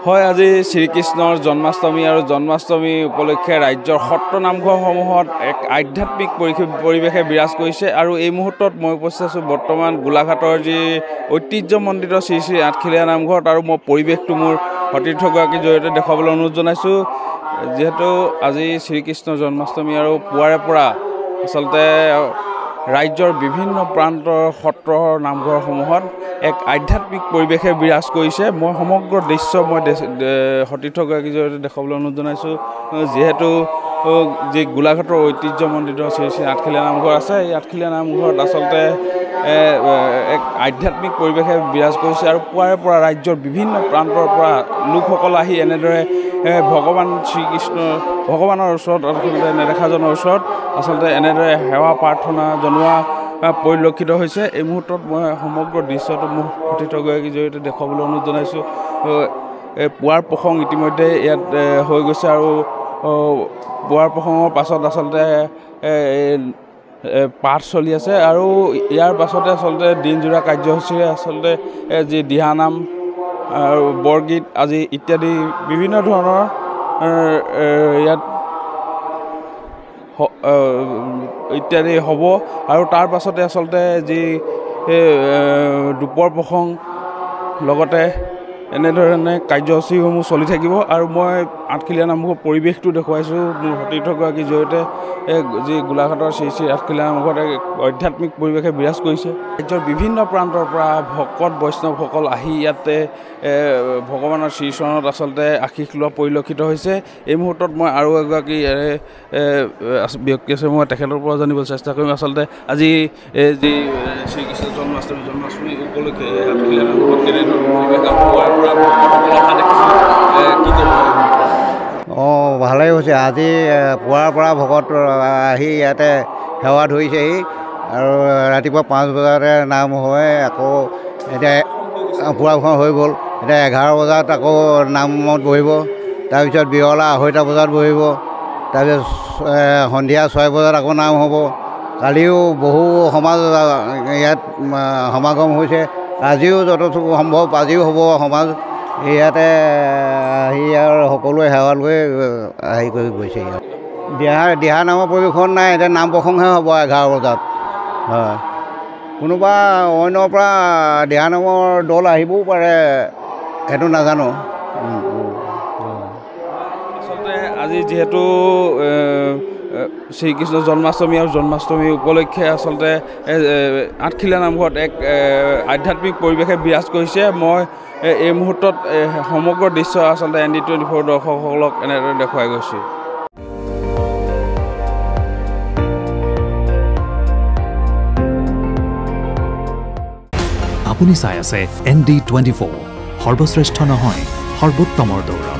হয় আজি শ্ৰীকৃষ্ণৰ জন্মাষ্টমী আৰু জন্মাষ্টমী উপলক্ষে ৰাজ্যৰ সত্ৰ নামঘৰসমূহত এক আধ্যাত্মিক পৰিৱেশে বিৰাজ কৰিছে আৰু এই মুহূৰ্তত মই উপস্থিত আছোঁ বৰ্তমান গোলাঘাটৰ যি ঐতিহ্যমণ্ডিত শ্ৰী শ্ৰী আঠখেলীয়া নামঘৰত আৰু মই পৰিৱেশটো মোৰ সতীৰ্থগৰাকীৰ জৰিয়তে দেখুৱাবলৈ অনুৰোধ জনাইছোঁ যিহেতু আজি শ্ৰীকৃষ্ণৰ জন্মাষ্টমী আৰু পুৱাৰে পৰা আচলতে ৰাজ্যৰ বিভিন্ন প্ৰান্তৰ সত্ৰ নামঘৰসমূহত এক আধ্যাত্মিক পৰিৱেশে বিৰাজ কৰিছে মই সমগ্ৰ দৃশ্য মই সতীৰ্থগৰাকীৰ জৰিয়তে দেখুৱাবলৈ অনুৰোধ জনাইছোঁ যিহেতু যি গোলাঘাটৰ ঐতিহ্যমণ্ডিত শ্ৰী শ্ৰী আঠখেলীয়া নামঘৰ আছে এই আঠখেলীয়া নামঘৰত আচলতে এক আধ্যাত্মিক পৰিৱেশে বিৰাজ কৰিছে আৰু পুৱাৰে পৰা ৰাজ্যৰ বিভিন্ন প্ৰান্তৰ পৰা লোকসকল আহি এনেদৰে ভগৱান শ্ৰীকৃষ্ণ ভগৱানৰ ওচৰত আচলতে নেদেখাজনৰ ওচৰত আচলতে এনেদৰে সেৱা প্ৰাৰ্থনা জনোৱা পৰিলক্ষিত হৈছে এই মুহূৰ্তত মই সমগ্ৰ দৃশ্যটো মোৰ সতীৰ্থগৰাকীৰ জৰিয়তে দেখুৱাবলৈ অনুৰোধ জনাইছোঁ পুৱাৰ প্ৰসংগ ইতিমধ্যে ইয়াত হৈ গৈছে আৰু পুৱাৰ প্ৰসংগৰ পাছত আচলতে পাঠ চলি আছে আৰু ইয়াৰ পাছতে আচলতে দিনজোৰা কাৰ্যসূচীৰে আচলতে যি দিহানাম আৰু বৰগীত আজি ইত্যাদি বিভিন্ন ধৰণৰ ইয়াত ইত্যাদি হ'ব আৰু তাৰ পাছতে আচলতে যি দুপৰ প্ৰসংগ লগতে এনেধৰণে কাৰ্যসূচীসমূহ চলি থাকিব আৰু মই আঠখেলীয়া নামঘৰ পৰিৱেশটো দেখুৱাইছোঁ মোৰ সতীৰ্থগৰাকীৰ জৰিয়তে যি গোলাঘাটৰ শ্ৰী শ্ৰী আঠখেলীয়া নামঘৰত এক আধ্যাত্মিক পৰিৱেশে বিৰাজ কৰিছে ৰাজ্যৰ বিভিন্ন প্ৰান্তৰ পৰা ভকত বৈষ্ণৱসকল আহি ইয়াতে ভগৱানৰ শ্ৰীচৰণত আচলতে আশীষ লোৱা পৰিলক্ষিত হৈছে এই মুহূৰ্তত মই আৰু এগৰাকী ব্যক্তি আছে মই তেখেতৰ পৰা জানিবলৈ চেষ্টা কৰিম আচলতে আজি যি শ্ৰীকৃষ্ণ জন্মাষ্টমী উপলক্ষে আঠখেলীয়া নামঘৰত কেনেধৰণৰ ভালেই হৈছে আজি পুৱাৰ পৰা ভকত আহি ইয়াতে সেৱা ধৰিছেহি আৰু ৰাতিপুৱা 5 বজাতে নাম হয় আকৌ এতিয়া পুৱাখন হৈ গ'ল এতিয়া 11 বজাত আকৌ নামত বহিব তাৰপিছত বিয়লা 2:30 বজাত বহিব তাৰপিছত সন্ধিয়া 6 বজাত আকৌ নাম হ'ব কালিও বহু সমাজ ইয়াত সমাগম হৈছে আজিও যতটুকু সম্ভৱ আজিও হ'ব সমাজ ইয়াতে আহি আৰু সকলোৱে সেৱা লৈ হেৰি কৰি গৈছে ইয়াত দিহা নামৰ পৰিৱেশন নাই এতিয়া নাম প্ৰসংগহে হ'ব 11 বজাত হয় কোনোবা অন্যৰ পৰা দিহা নামৰ দল আহিবও পাৰে সেইটো নাজানো আচলতে আজি যিহেতু শ্ৰীকৃষ্ণ জন্মাষ্টমী আৰু জন্মাষ্টমী উপলক্ষে আচলতে আঠখেলীয়া নামঘৰত এক আধ্যাত্মিক পৰিৱেশে বিৰাজ কৰিছে মই এই মুহূৰ্তত সমগ্ৰ দৃশ্য আচলতে ND24 দৰ্শকসকলক এনেদৰে দেখুৱাই গৈছোঁ আপুনি চাই আছে ND24 সৰ্বশ্ৰেষ্ঠ নহয় সৰ্বোত্তমৰ দৌৰ